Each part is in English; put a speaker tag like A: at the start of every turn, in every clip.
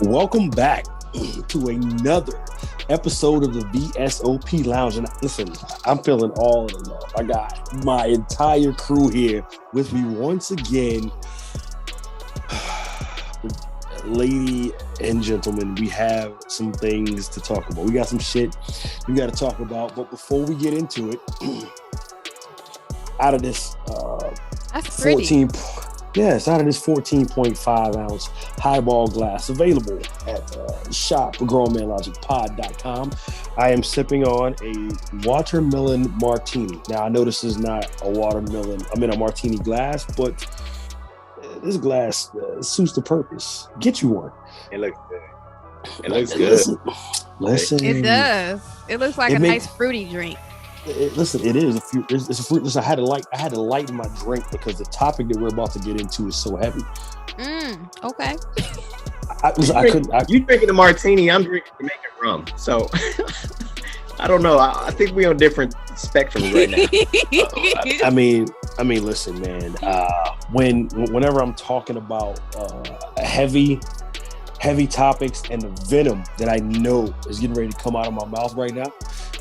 A: welcome back to another episode of the VSOP Lounge. And listen, I'm feeling all of the love. I got my entire crew here with me once again. Lady and gentlemen, we have some things to talk about. We got some shit we got to talk about. But before we get into it, out of this
B: That's
A: 14 Yes, out of this 14.5 ounce highball glass available at shop.grownmanlogicpod.com, I am sipping on a watermelon martini. Now, I know this is not a watermelon, I'm in a martini glass, but this glass suits the purpose. Get you one.
C: It looks good. It looks good.
A: Listen.
B: It does. It looks like a nice fruity drink.
A: Listen, it is. It's a fruit. Listen, I had to lighten my drink because the topic that we're about to get into is so heavy.
B: Okay.
C: You drinking a martini? I'm drinking Jamaican rum. So I don't know. I think we're on different spectrums right now.
A: I mean, listen, man. Whenever I'm talking about heavy topics and the venom that I know is getting ready to come out of my mouth right now.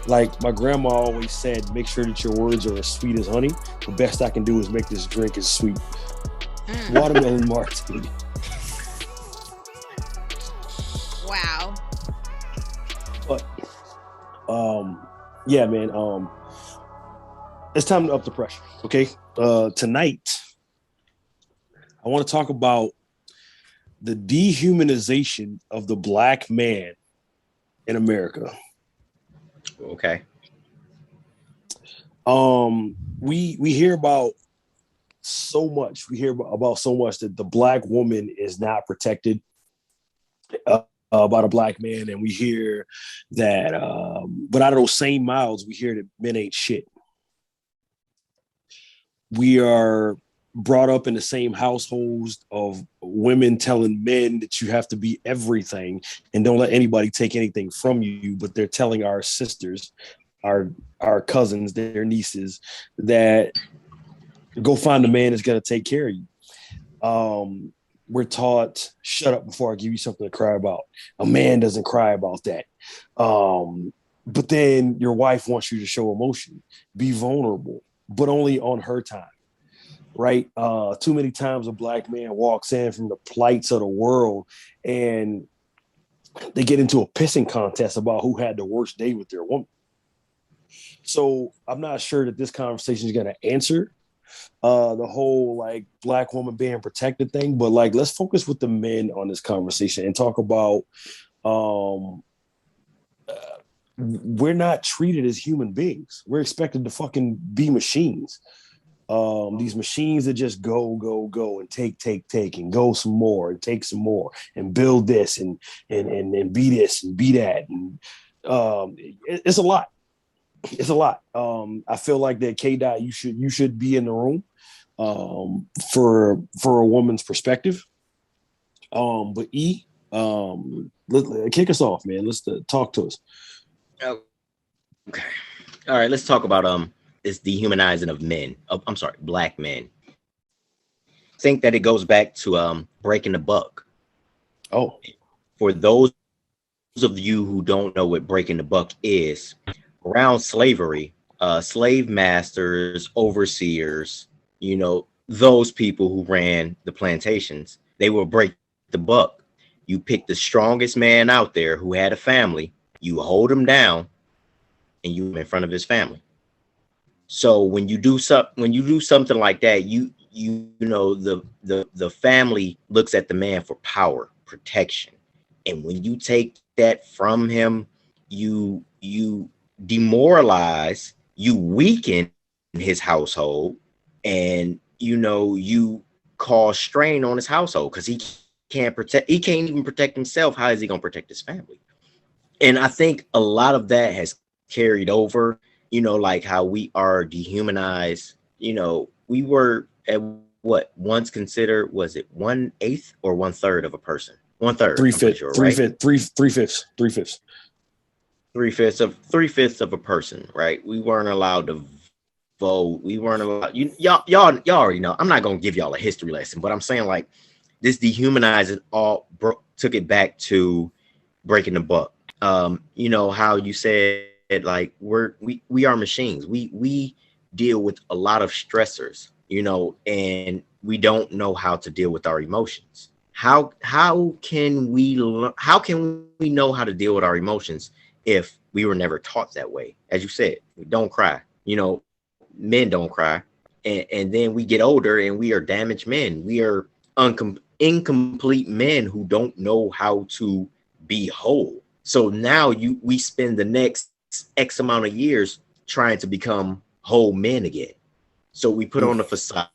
A: Like my grandma always said, make sure that your words are as sweet as honey. The best I can do is make this drink as sweet. Watermelon martini.
B: Wow.
A: But yeah, man. It's time to up the pressure. Okay. Tonight, I want to talk about the dehumanization of the black man in America.
C: Okay.
A: We hear about so much. We hear about so much that the black woman is not protected by the black man, and we hear that. But out of those same mouths, we hear that men ain't shit. We are brought up in the same households of women telling men that you have to be everything and don't let anybody take anything from you, but they're telling our sisters, our cousins, their nieces, that go find a man that's going to take care of you. We're taught, shut up before I give you something to cry about. A man doesn't cry about that. But then your wife wants you to show emotion, be vulnerable, but only on her time. Right. Too many times a black man walks in from the plights of the world and they get into a pissing contest about who had the worst day with their woman. So I'm not sure that this conversation is going to answer the whole like black woman being protected thing. But like, let's focus with the men on this conversation and talk about we're not treated as human beings. We're expected to fucking be machines. These machines that just go and take and go some more and take some more and build this and be this and be that. And it's a lot. It's a lot. I feel like that K-Dot, you should be in the room for a woman's perspective. But E, kick us off, man. Let's talk to us.
C: Okay. All right, let's talk about this dehumanizing of men. Black men. I think that it goes back to breaking the buck.
A: Oh,
C: for those of you who don't know what breaking the buck is, around slavery, slave masters, overseers, those people who ran the plantations, they will break the buck. You pick the strongest man out there who had a family, you hold him down, and you in front of his family. So when you do something like that, the family looks at the man for power, protection. And when you take that from him, you demoralize, you weaken his household, and you cause strain on his household because he can't even protect himself. How is he gonna protect his family? And I think a lot of that has carried over. Like how we are dehumanized. We were at what once considered, was it 1/8 or 1/3 of a person? 1/3.
A: 3/5.
C: Sure,
A: 3/5. 3/5.
C: 3/5 of a person, right? We weren't allowed to vote. We weren't allowed. Y'all already know. I'm not gonna give y'all a history lesson, but I'm saying like this dehumanizing took it back to breaking the buck. You know how you said like we are machines. We deal with a lot of stressors, you know, and we don't know how to deal with our emotions. How can we know how to deal with our emotions if we were never taught that way? As you said, we don't cry. You know, men don't cry, and then we get older and we are damaged men. We are incomplete men who don't know how to be whole. So now we spend the next X amount of years trying to become whole men again. So we put on the facade.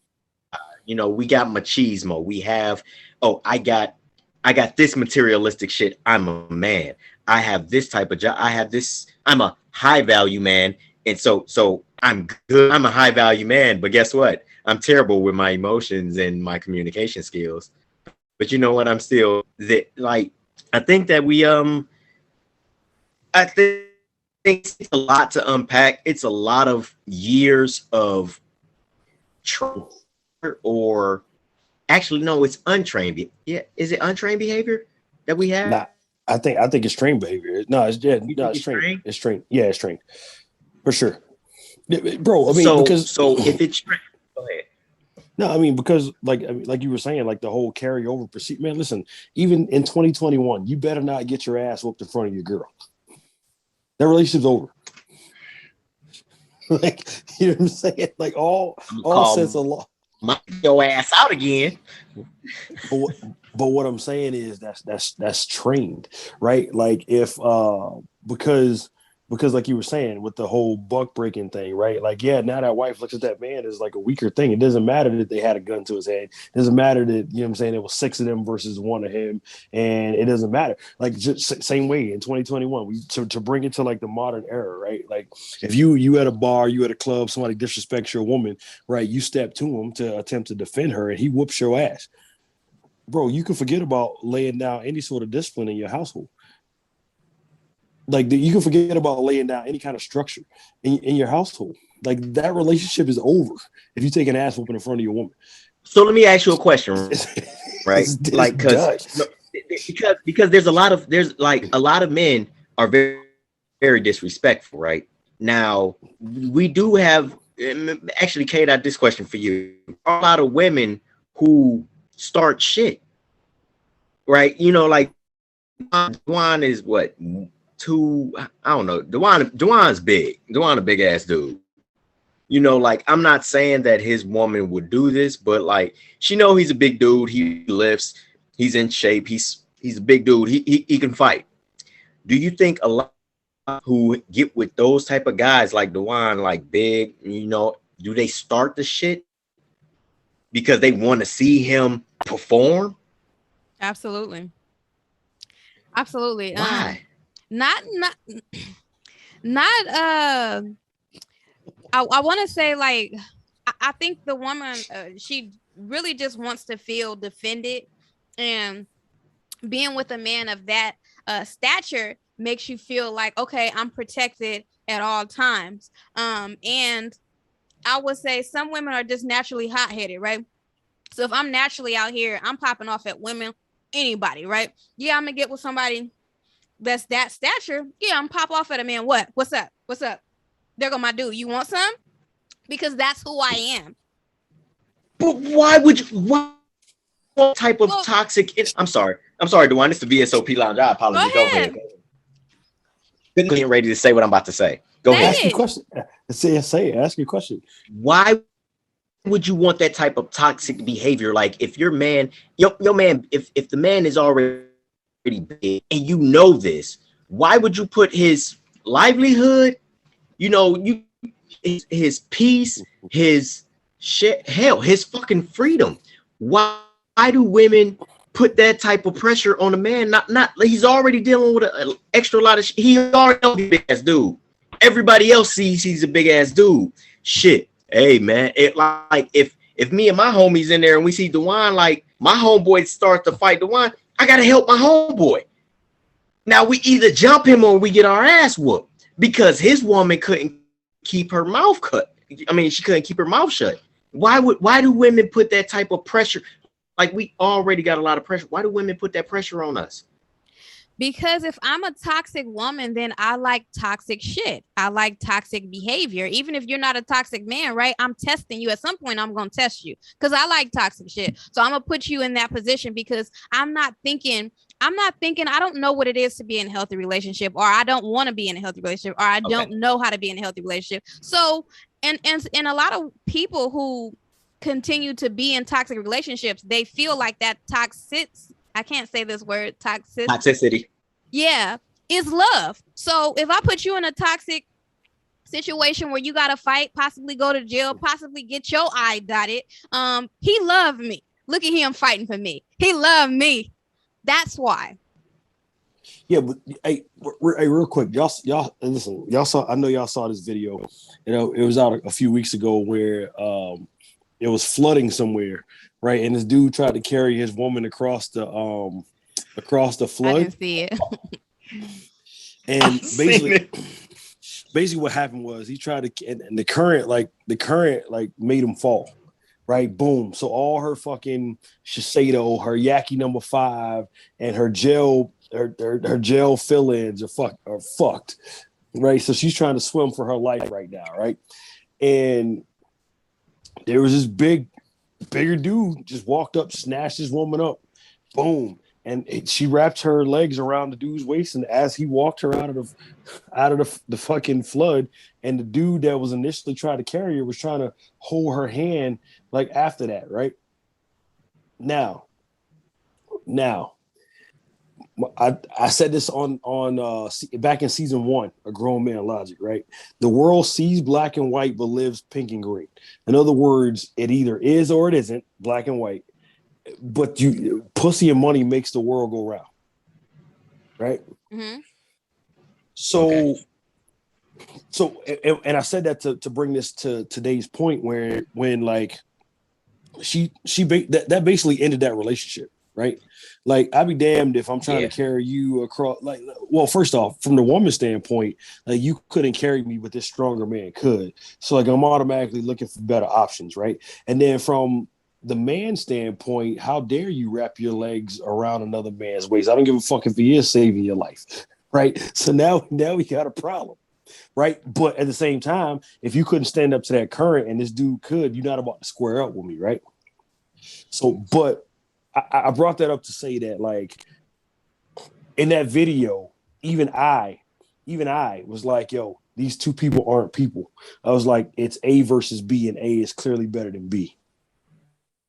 C: You know, we got machismo. We have, oh, I got this materialistic shit. I'm a man. I have this type of job. I have this. I'm a high value man, and so I'm good. I'm a high value man, but guess what? I'm terrible with my emotions and my communication skills. But you know what? I'm still like. I think that I think it's a lot to unpack. It's a lot of years of or actually no, it's untrained. Yeah, is it untrained behavior that we have?
A: Nah, I think it's trained behavior. No, it's trained. It's trained. Yeah, it's trained for sure, bro. I mean, because
C: if it's trained, go ahead.
A: No, I mean because like you were saying, like the whole carryover procedure. Man, listen, even in 2021, you better not get your ass whooped in front of your girl. That relationship's over. Like, you know what I'm saying? Like all sense of law.
C: Your ass out again.
A: But what I'm saying is that's trained, right? Like if because like you were saying with the whole buck breaking thing, right? Like, yeah, now that wife looks at that man as like a weaker thing. It doesn't matter that they had a gun to his head. It doesn't matter that, you know what I'm saying, there was 6 of them versus 1 of him. And it doesn't matter. Like, just same way in 2021, to bring it to like the modern era, right? Like if you at a bar, you at a club, somebody disrespects your woman, right? You step to him to attempt to defend her and he whoops your ass. Bro, you can forget about laying down any sort of discipline in your household. Like you can forget about laying down any kind of structure in your household. Like that relationship is over if you take an ass whooping in front of your woman.
C: So let me ask you a question, right? Like because there's a lot of men are very, very disrespectful, right? Now we do have actually, Kate, I have this question for you. A lot of women who start shit, right? You know, like Juan is what? I don't know. Dewan's big. Dewan a big ass dude. You know, like I'm not saying that his woman would do this, but like she know he's a big dude. He lifts. He's in shape. He's a big dude. He can fight. Do you think a lot who get with those type of guys like Dewan, like big, you know, do they start the shit because they want to see him perform?
B: Absolutely.
C: Why?
B: Not I want to say like I think the woman she really just wants to feel defended, and being with a man of that stature makes you feel like, okay, I'm protected at all times. And I would say some women are just naturally hot-headed, right? So if I'm naturally out here, I'm popping off at women, anybody, right? Yeah, I'm gonna get with somebody that's that stature. Yeah, I'm pop off at a man. What's up? There go my dude. You want some? Because that's who I am.
C: But why would you? What type of toxic? I'm sorry, Dewan. This is the VSOP Lounge. I apologize. Go ahead. Getting ready to say what I'm about to say. Go ahead.
A: Ask your question. Say. Ask your question.
C: Why would you want that type of toxic behavior? Like if your man, your man, if the man is already big and you know this, why would you put his livelihood, you know, his peace, his shit, hell, his fucking freedom? Why do women put that type of pressure on a man? Not he's already dealing with an extra lot of shit. He already knows he's a big ass dude. Everybody else sees he's a big ass dude. Shit. Hey man, it like if me and my homies in there and we see Dewan, like my homeboy starts to fight Dewan, I gotta help my homeboy. Now we either jump him or we get our ass whooped because his woman couldn't keep her mouth cut. I mean, she couldn't keep her mouth shut. Why do women put that type of pressure? Like, we already got a lot of pressure. Why do women put that pressure on us?
B: Because if I'm a toxic woman, then I like toxic shit. I like toxic behavior. Even if you're not a toxic man, right? I'm testing you. At some point, I'm going to test you because I like toxic shit. So I'm going to put you in that position because I don't know what it is to be in a healthy relationship, or I don't want to be in a healthy relationship, or I don't know how to be in a healthy relationship. So, and a lot of people who continue to be in toxic relationships, they feel like that toxic, I can't say this word,
C: Toxicity.
B: yeah, is love. So if I put you in a toxic situation where you gotta fight, possibly go to jail, possibly get your eye dotted, he loved me. Look at him fighting for me. He loved me. That's why.
A: Yeah, but hey, real quick, y'all listen. Y'all saw. I know y'all saw this video. You know, it was out a few weeks ago where it was flooding somewhere, right? And this dude tried to carry his woman across the flood.
B: I didn't see it.
A: And basically what happened was he tried to, and the current made him fall, right? Boom. So all her fucking Shiseido, her Yaki number 5, and her gel fill-ins are fucked, right? So she's trying to swim for her life right now, right? And there was this bigger dude just walked up, snatched his woman up, boom. And she wrapped her legs around the dude's waist, and as he walked her out of the fucking flood, and the dude that was initially trying to carry her was trying to hold her hand, like after that, right? Now, I said this on back in season 1, A Grown Man Logic, right? The world sees black and white but lives pink and green. In other words, it either is or it isn't black and white. But pussy and money makes the world go round, right?
B: Mm-hmm.
A: So, and I said that to bring this to today's point, when like that basically ended that relationship, right? Like, I'd be damned if I'm trying to carry you across. Like, well, first off, from the woman's standpoint, like, you couldn't carry me, but this stronger man could. So like, I'm automatically looking for better options, right? And then from the man's standpoint, how dare you wrap your legs around another man's waist? I don't give a fuck if he is saving your life, right? So now we got a problem, right? But at the same time, if you couldn't stand up to that current and this dude could, you're not about to square up with me, right? So, but I brought that up to say that, like, in that video, even I was like, yo, these two people aren't people. I was like, it's A versus B, and A is clearly better than B.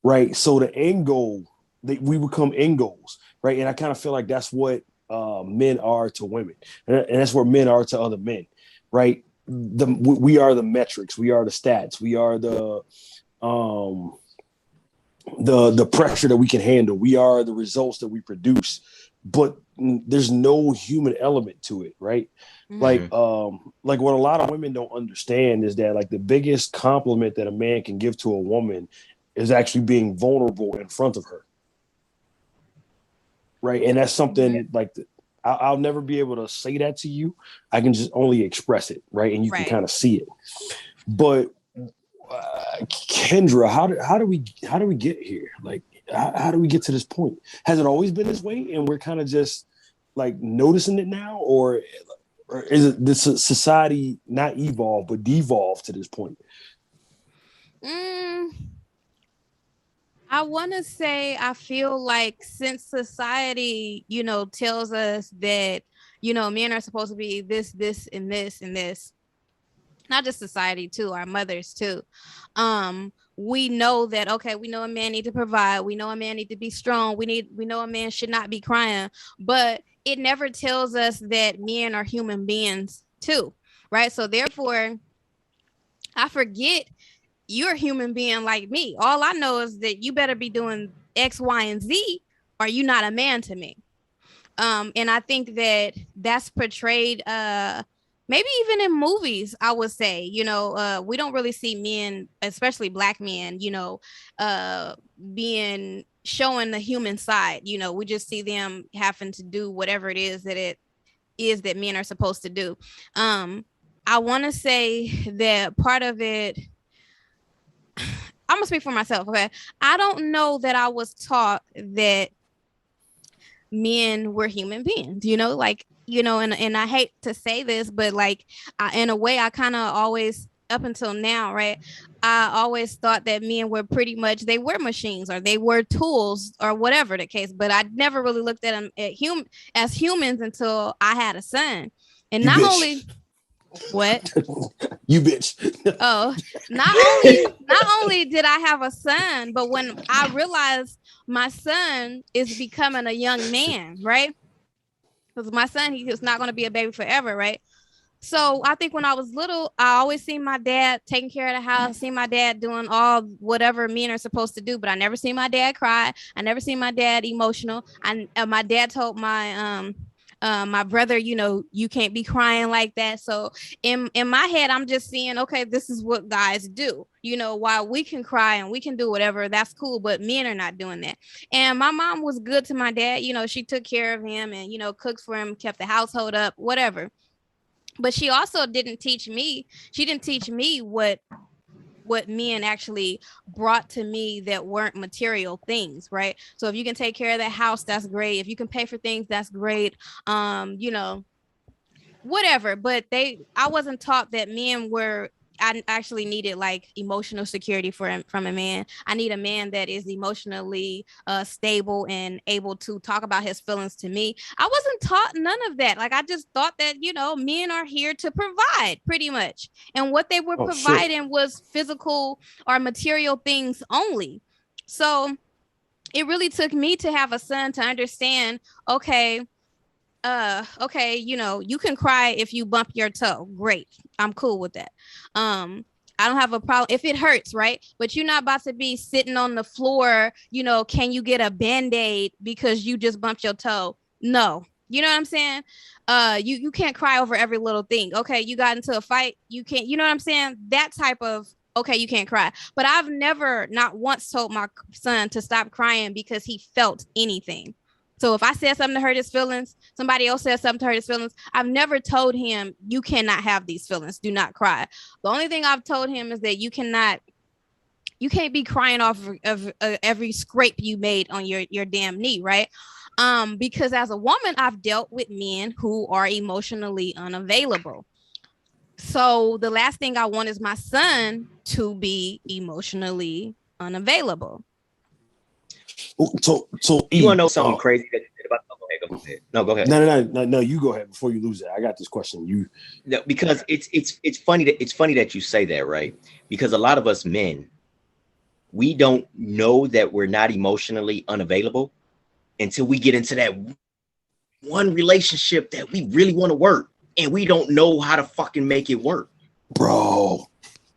A: Right. So the end goal, we become end goals, right? And I kind of feel like that's what men are to women, and that's what men are to other men, right? We are the metrics, we are the stats, we are the pressure that we can handle, we are the results that we produce, but there's no human element to it, right? Mm-hmm. Like what a lot of women don't understand is that, like, the biggest compliment that a man can give to a woman is actually being vulnerable in front of her, right? And that's something like I'll never be able to say that to you. I can just only express it, right? And you can kind of see it. But Kendra, how do we get here? Like, how do we get to this point? Has it always been this way, and we're kind of just like noticing it now, or is it this society not evolved but devolved to this point?
B: I want to say, I feel like since society, tells us that, men are supposed to be this, and this, and this, not just society too, our mothers too. We know that, okay, we know a man need to provide. We know a man need to be strong. We know a man should not be crying, but it never tells us that men are human beings too. Right. So therefore, I forget you're a human being like me. All I know is that you better be doing X, Y, and Z, or you're not a man to me. And I think that that's portrayed, maybe even in movies, I would say, we don't really see men, especially black men, being showing the human side. We just see them having to do whatever it is that men are supposed to do. I want to say that part of it, I'm gonna speak for myself. Okay, I don't know that I was taught that men were human beings, like, and I hate to say this, but like, in a way, I kind of always, up until now, right, I always thought that men were pretty much, they were machines or they were tools or whatever the case, but I never really looked at them as humans until I had a son. And
A: You
B: not
A: bitch.
B: only what
A: You bitch.
B: Oh, not only did I have a son, but when I realized my son is becoming a young man, right? Because my son, he is not going to be a baby forever, right? So I think when I was little, I always seen my dad taking care of the house, seen my dad doing all whatever men are supposed to do, but I never seen my dad cry. I never seen my dad emotional. My dad told my brother, you can't be crying like that. So in my head, I'm just seeing, okay, this is what guys do. While we can cry and we can do whatever, that's cool, but men are not doing that. And my mom was good to my dad. She took care of him and cooked for him, kept the household up, whatever. But she also didn't teach me. She didn't teach me what men actually brought to me that weren't material things, right? So if you can take care of that house, that's great. If you can pay for things, that's great. Whatever. But I wasn't taught that men were, I actually needed like emotional security from a man. I need a man that is emotionally stable and able to talk about his feelings to me. I wasn't taught none of that. Like, I just thought that, men are here to provide pretty much. And what they were providing was physical or material things only. So it really took me to have a son to understand, okay, you can cry if you bump your toe. Great. I'm cool with that. I don't have a problem if it hurts, right? But you're not about to be sitting on the floor, can you get a Band-Aid because you just bumped your toe? No. You know what I'm saying? You can't cry over every little thing. Okay, you got into a fight, you can't, you know what I'm saying? That type of, okay, you can't cry. But I've never, not once, told my son to stop crying because he felt anything. So if I said something to hurt his feelings, somebody else said something to hurt his feelings, I've never told him, you cannot have these feelings. Do not cry. The only thing I've told him is that you can't be crying off of every scrape you made on your damn knee, right? Because as a woman, I've dealt with men who are emotionally unavailable. So the last thing I want is my son to be emotionally unavailable.
A: So
C: you want to know something crazy that you said about? Go ahead. No, go ahead.
A: No. You go ahead before you lose it. I got this question.
C: Because it's funny that you say that, right? Because a lot of us men, we don't know that we're not emotionally unavailable until we get into that one relationship that we really want to work, and we don't know how to fucking make it work,
A: bro.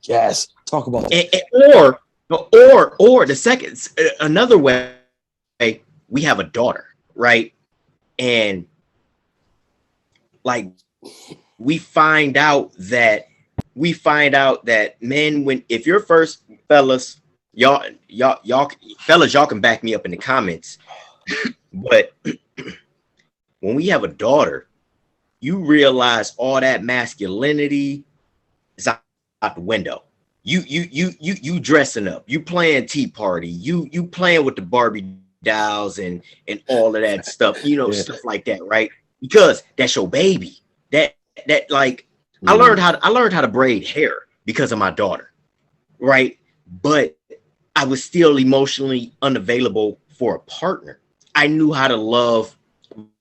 A: Yes, talk about that.
C: Or the second, another way, we have a daughter, right? And like we find out that men, if you're first, fellas, y'all fellas, y'all can back me up in the comments. But when we have a daughter, you realize all that masculinity is out the window. You dressing up, you playing tea party, you playing with the Barbie dolls and all of that stuff, stuff like that, right? Because that's your baby. That like I learned how to braid hair because of my daughter, right? But I was still emotionally unavailable for a partner. I knew how to love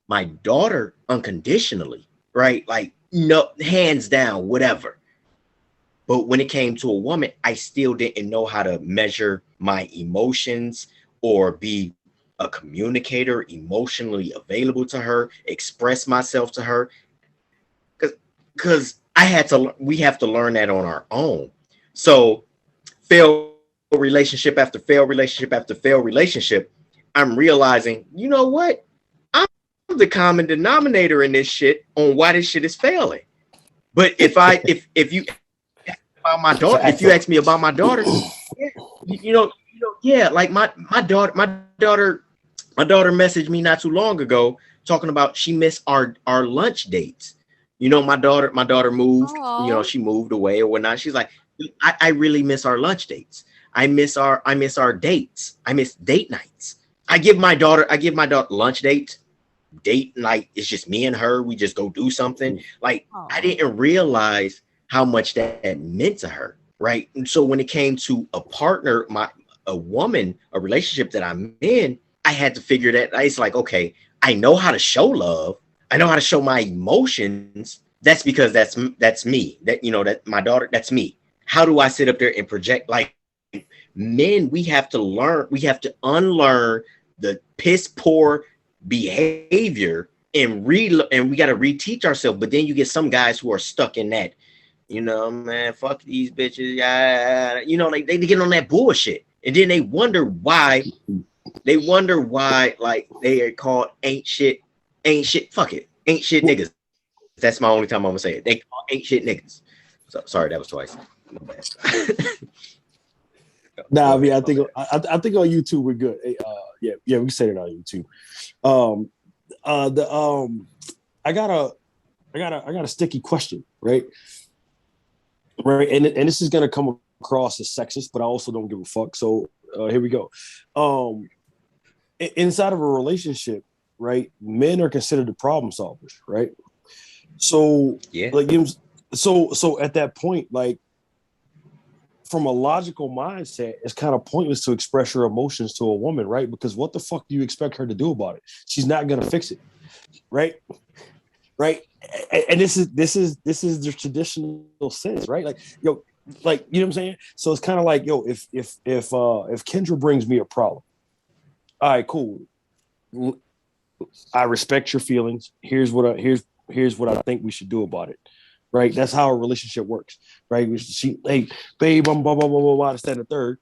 C: my daughter unconditionally, right? Like, no, hands down, whatever. But when it came to a woman, I still didn't know how to measure my emotions or be a communicator, emotionally available to her, express myself to her. Because we have to learn that on our own. So failed relationship after failed relationship after failed relationship, I'm realizing, you know what? I'm the common denominator in this shit on why this shit is failing. But if you about my daughter, if you ask me about my daughter, like my daughter messaged me not too long ago talking about she missed our lunch dates. My daughter moved, she moved away or whatnot. She's like, I really miss our lunch dates. I miss our dates. I miss date nights. I give my daughter lunch date night. It's just me and her. We just go do something. Like, I didn't realize how much that meant to her, right? And so when it came to a partner, a woman, a relationship that I'm in, I had to figure that. It's like, okay, I know how to show love. I know how to show my emotions. That's because that's me. That, that my daughter, that's me. How do I sit up there and project? Like, men, we have to unlearn the piss poor behavior and we got to reteach ourselves. But then you get some guys who are stuck in that, man, fuck these bitches. Yeah, like they get on that bullshit. And then they wonder why, like, they are called ain't shit, fuck it, ain't shit niggas. That's my only time I'm gonna say it. They call ain't shit niggas. So, sorry, that was twice.
A: Nah, I mean, I think on YouTube we're good. Yeah, we said it on YouTube. I got a sticky question, right? Right, and this is gonna come across as sexist, but I also don't give a fuck. So here we go. Inside of a relationship, right? Men are considered the problem solvers, right? So
C: yeah,
A: like, so at that point, like, from a logical mindset, it's kind of pointless to express your emotions to a woman, right? Because what the fuck do you expect her to do about it? She's not gonna fix it, right? Right. And this is the traditional sense, right? Like, like, you know what I'm saying? So it's kind of like, if Kendra brings me a problem, all right, cool. I respect your feelings. Here's what I think we should do about it. Right. That's how a relationship works. Right. Hey, babe, I'm blah, blah, blah, blah, blah, this, that, and the third.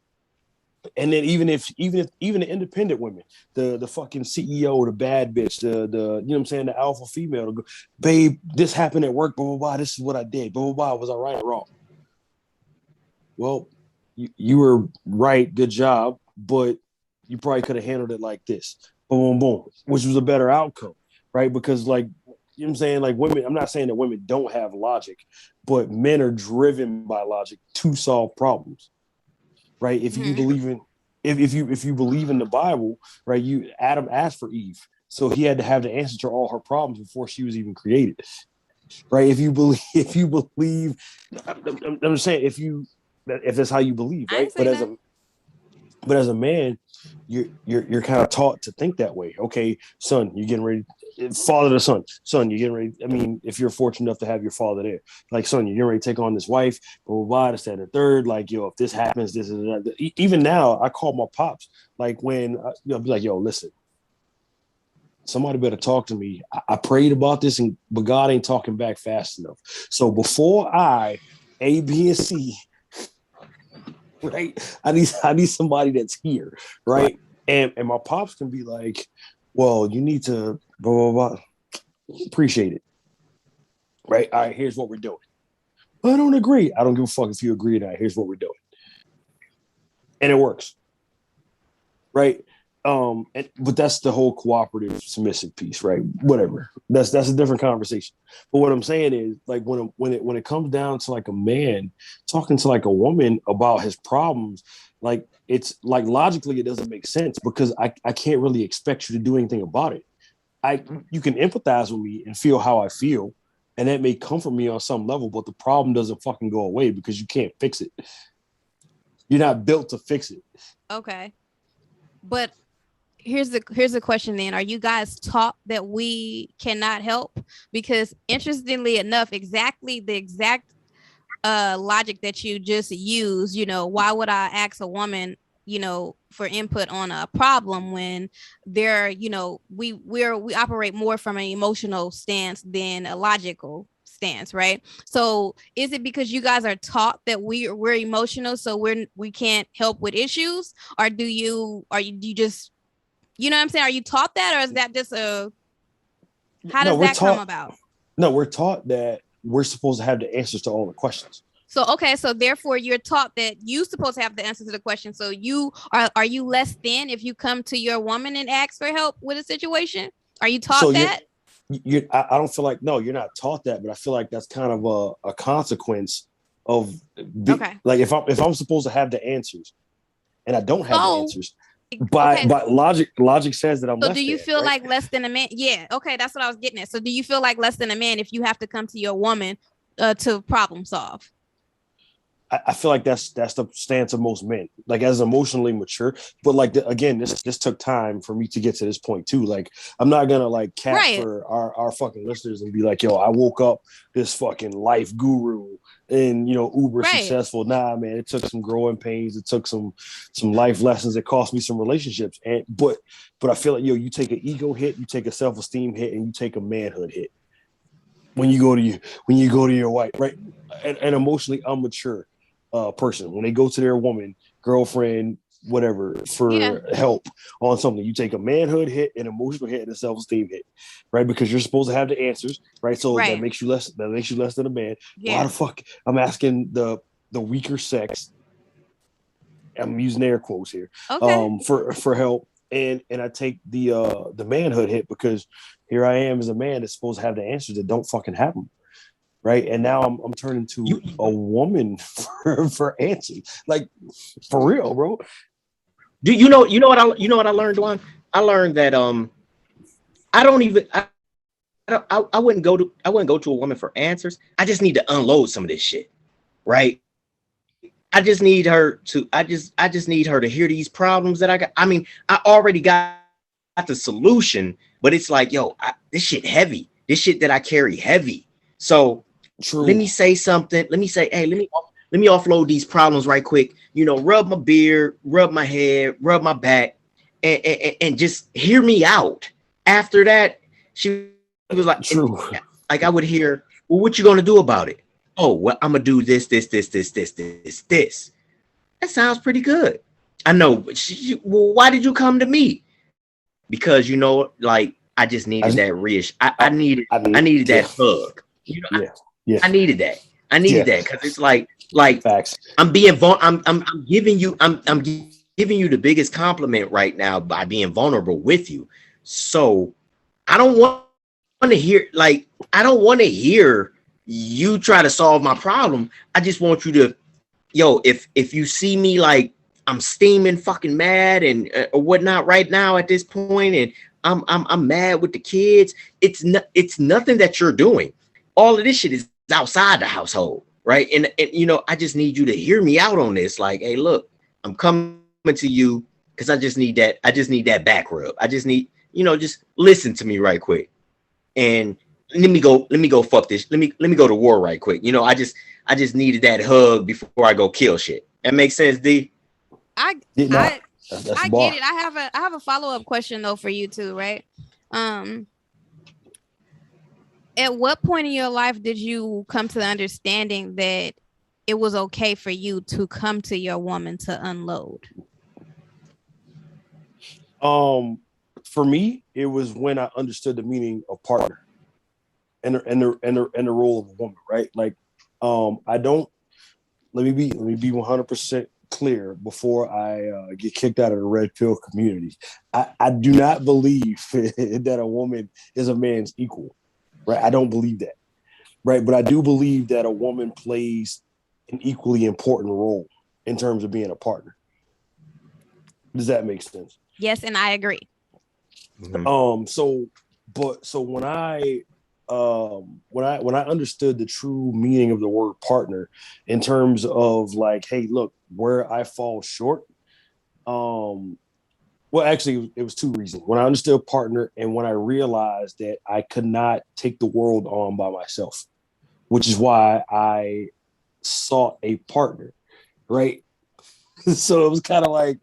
A: And then even the independent women, the fucking CEO, the bad bitch, the you know what I'm saying, the alpha female, go, babe, this happened at work, blah, blah, blah, this is what I did, blah, blah, blah, was I right or wrong? Well, you were right, good job, but you probably could have handled it like this, boom, boom, boom, which was a better outcome, right? Because, like, you know what I'm saying, like, women, I'm not saying that women don't have logic, but men are driven by logic to solve problems. Right? If you believe in, if you believe in the Bible, right? Adam asked for Eve, so he had to have the answer to all her problems before she was even created, right? If you believe, I'm just saying, if that's how you believe, right? But as a man, you're kind of taught to think that way. Okay, son, you're getting ready. Father to son, you're getting ready. I mean, if you're fortunate enough to have your father there, like, son, you're getting ready to take on this wife, blah, blah, blah, this, that, and the third. Like, if this happens, this is that. Even now, I call my pops. Like, when I'll be like, listen, somebody better talk to me. I prayed about this, but God ain't talking back fast enough. So before I A, B, and C, right, I need somebody that's here, right? And my pops can be like, well, you need to blah, blah, blah. Appreciate it. Right? All right, here's what we're doing. I don't agree. I don't give a fuck if you agree or not. Here's what we're doing. And it works. Right? But that's the whole cooperative submissive piece, right? Whatever. That's a different conversation. But what I'm saying is, like, when it comes down to, like, a man talking to, like, a woman about his problems, like, it's like, logically it doesn't make sense, because I can't really expect you to do anything about it. You can empathize with me and feel how I feel, and that may comfort me on some level, but the problem doesn't fucking go away because you can't fix it. You're not built to fix it.
B: Okay. But here's the question then. Are you guys taught that we cannot help? Because interestingly enough, exactly the exact logic that you just used, why would I ask a woman, for input on a problem when they're, we operate more from an emotional stance than a logical stance, right? So is it because you guys are taught that we're emotional, so we can't help with issues? Or do you just, you know what I'm saying? Are you taught that, or is that just how does that come about?
A: No, we're taught that we're supposed to have the answers to all the questions.
B: So, okay, so therefore you're taught that you're supposed to have the answer to the question. So are you less than if you come to your woman and ask for help with a situation? Are you taught that?
A: I don't feel like, no, you're not taught that, but I feel like that's kind of a consequence of,
B: okay.
A: Like, if I'm supposed to have the answers, and I don't have the answers.
B: Okay.
A: But logic says that I'm
B: So
A: less
B: do you
A: than,
B: feel
A: right?
B: like less than a man? Yeah. Okay, that's what I was getting at. So do you feel like less than a man if you have to come to your woman to problem solve?
A: I feel like that's the stance of most men, like as emotionally mature. But like again, this took time for me to get to this point too. Like I'm not gonna like cap
B: Right.
A: for our fucking listeners and be like, yo, I woke up this fucking life guru and uber
B: Right.
A: successful. Nah, man, it took some growing pains. It took some life lessons. It cost me some relationships. And but I feel like you take an ego hit, you take a self-esteem hit, and you take a manhood hit when you go to your wife, right? And emotionally immature person, when they go to their woman, girlfriend, whatever, for help on something, you take a manhood hit, an emotional hit, and a self-esteem hit, right? Because you're supposed to have the answers, right? So that makes you less than a man. Why the fuck I'm asking the weaker sex, I'm using air quotes here, for help, and I take the manhood hit because here I am as a man that's supposed to have the answers that don't fucking have them, right? And now I'm turning to a woman for answers, like for real, bro.
C: Do you know what I learned, Juan? I learned that I don't even I wouldn't go to a woman for answers. I just need to unload some of this shit, right? I just need her to need her to hear these problems that I got. I mean, I already got the solution, but it's like, yo, this shit heavy. This shit that I carry heavy. So let me say something. Let me say, hey, let me offload these problems right quick. Rub my beard, rub my head, rub my back, and just hear me out. After that, she was like, like I would hear, well, what you gonna do about it? Oh, well, I'm gonna do this. That sounds pretty good. I know. Well, why did you come to me? Because like I just needed that I needed that hug. I needed that. I needed that because it's like
A: facts.
C: I'm being I'm giving you I'm giving you the biggest compliment right now by being vulnerable with you. So I don't want to hear I don't want to hear you try to solve my problem. I just want you to, if you see me like I'm steaming fucking mad and or whatnot right now at this point, and I'm mad with the kids. It's nothing that you're doing. All of this shit is outside the household, right? And I just need you to hear me out on this. Like, hey, look, I'm coming to you because I just need that. I just need that back rub. I just need, just listen to me right quick. And let me go fuck this. Let me go to war right quick. I just needed that hug before I go kill shit. That makes sense, D?
B: I get it. I have a follow-up question though for you too, right? At what point in your life did you come to the understanding that it was okay for you to come to your woman to unload?
A: For me, it was when I understood the meaning of partner and the role of a woman, right? Like, I don't. Let me be 100% clear before I get kicked out of the red pill community. I do not believe that a woman is a man's equal, right? I don't believe that, right? But I do believe that a woman plays an equally important role in terms of being a partner. Does that make sense?
B: Yes, and I agree.
A: Mm-hmm. So when I understood the true meaning of the word partner in terms of like, hey, look, where I fall short. Well, actually, it was two reasons. When I understood partner and when I realized that I could not take the world on by myself, which is why I sought a partner, right? So it was kind of like,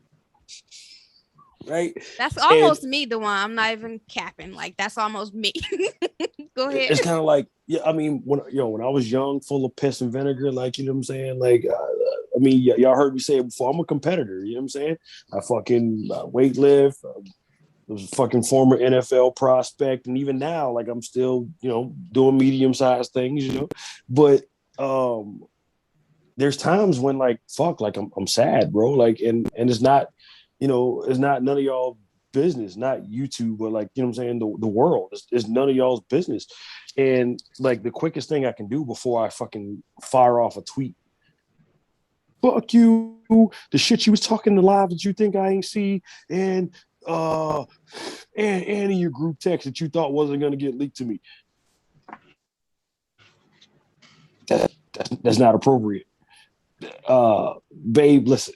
A: right?
B: That's almost me, the one. I'm not even capping. Like, that's almost me. Go ahead.
A: It's kind of like, yeah, I mean, when I was young, full of piss and vinegar, like, you know what I'm saying? Like, I mean, y'all heard me say it before. I'm a competitor, you know what I'm saying? I fucking weight lift. I was a fucking former NFL prospect. And even now, like, I'm still, doing medium-sized things, But there's times when, like, fuck, like, I'm sad, bro. Like, and it's not, it's not none of y'all business, not YouTube, but like, you know what I'm saying, the world. It's none of y'all's business. And like the quickest thing I can do before I fucking fire off a tweet fuck you. The shit you was talking to live that you think I ain't see, and in your group text that you thought wasn't gonna get leaked to me. That's not appropriate. Babe, listen.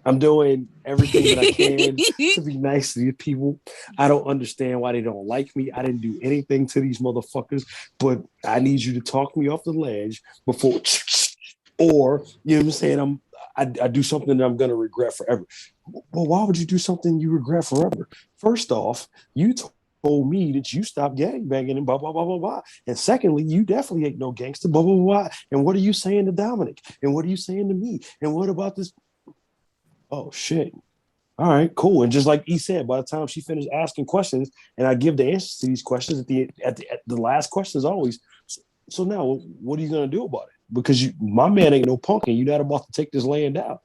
A: I'm doing everything that I can to be nice to these people. I don't understand why they don't like me. I didn't do anything to these motherfuckers, but I need you to talk me off the ledge before, or you know what I'm saying? I do something that I'm gonna regret forever. Well, why would you do something you regret forever? First off, you told me that you stopped gangbanging and blah blah blah blah blah. And secondly, you definitely ain't no gangster. Blah blah blah. And what are you saying to Dominic? And what are you saying to me? And what about this? Oh shit. All right, cool. And just like he said, by the time she finished asking questions, and I give the answers to these questions at the last question is always, so now what are you gonna do about it? Because my man ain't no punk, and you're not about to take this land down.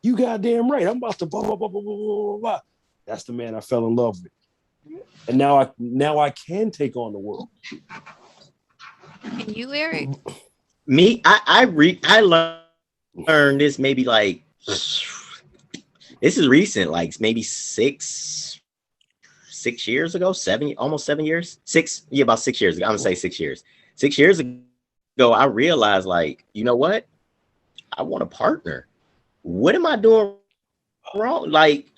A: You goddamn right. I'm about to blah blah blah blah blah blah blah. That's the man I fell in love with, and now I can take on the world.
B: And you, Eric?
C: Me, I learned this maybe like this is recent, like maybe 6 years ago, almost 7 years, about 6 years ago. I'm gonna say 6 years. 6 years ago, I realized, like, you know what? I want a partner. What am I doing wrong? Like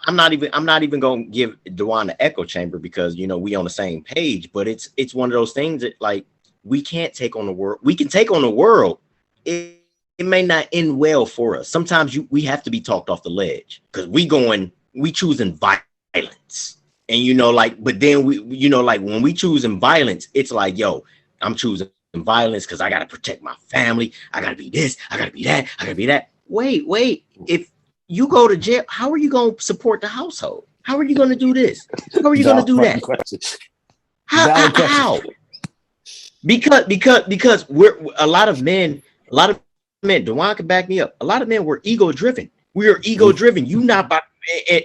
C: I'm not even gonna give Dewan the echo chamber because we on the same page, but it's one of those things that, like, we can't take on the world. We can take on the world. It may not end well for us. Sometimes we have to be talked off the ledge because we choosing violence. And but then like when we choosing violence, it's like, yo, I'm choosing violence because I gotta protect my family. I gotta be this, I gotta be that, I gotta be that. Wait. If you go to jail, how are you gonna support the household? How are you gonna do this? How are you gonna do that? How? Because we're a lot of men, Dewan can back me up. A lot of men were ego driven. We are ego driven. You not by